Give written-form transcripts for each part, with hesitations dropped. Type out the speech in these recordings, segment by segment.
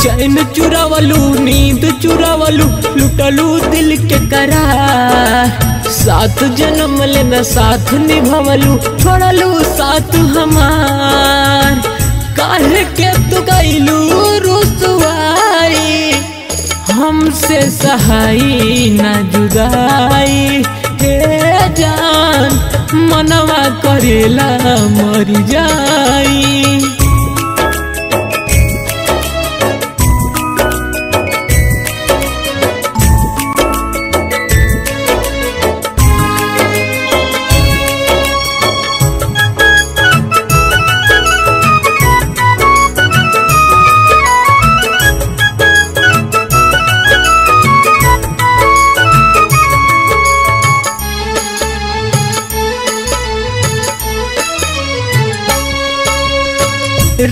चैन चुरावलू नींद चुरावलू लुटलू दिल के करार। साथ जन्म लेना साथ निभावलू छोड़लू साथ हमार। काहे के तू गइलू रुसवाई हमसे सहाई ना जुदाई। हे जान मनवा करेला मर जाई।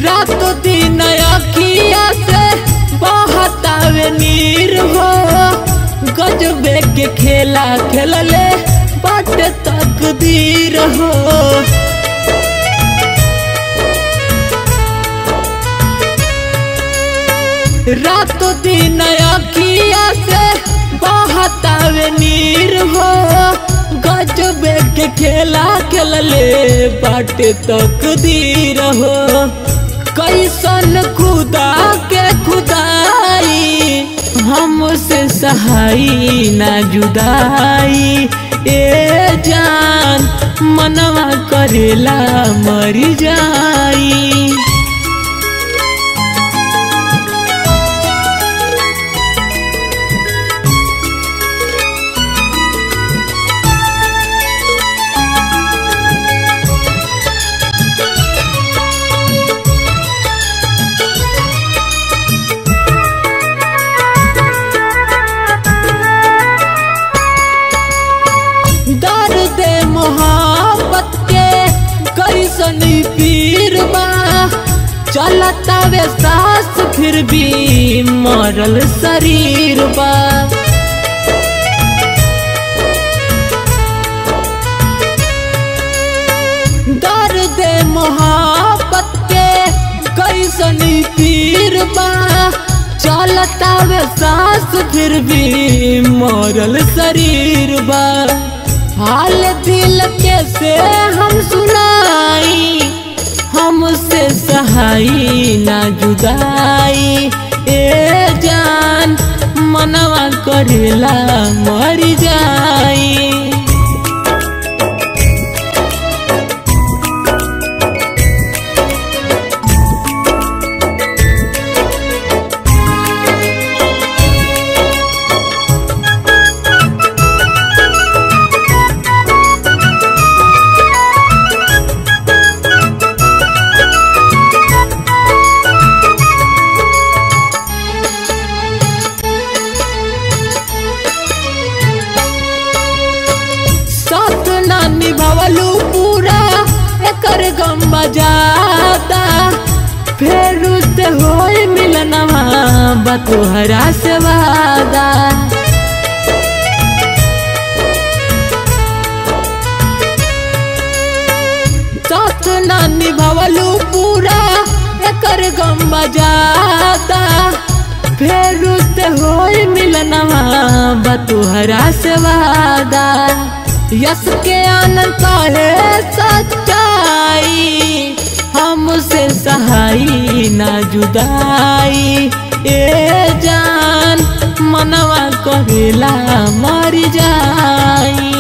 रातों दिन अखिया से बहतावे नीर हो। गजबे के खेला खेलले बाटे तकदीर हो। रातों दिन अखिया से बहतावे नीर हो। गजबे के खेला खेलले बाटे तकदीर हो। कैसन खुदा के खुदाई हमसे सहाई ना जुदाई। ए जान मनवा करेला मर जाई। मोहब्बत के कैसन पीर बा। चलता वे सांस फिर भी मरल शरीर बा। दर्द मोहब्बत के कैसन पीर बा। चलता वे सांस फिर भी मरल शरीर बा। हाल दिल कैसे हम सुनाई हमसे सहाई ना जुदाई। ए जान मनवा करेला मर जाई। निभावलू पूरा एकर गम बजाता। फिर से होई मिलनवा बतोहरा से वादा। साथ ना निभावलू पूरा एकर गम बजाता। फिर से होई मिलनवा बतोहरा से वादा। यस के आनंद काहे सच्चाई हमसे सहाई ना जुदाई। ए जान मनवा करेला मर जाई।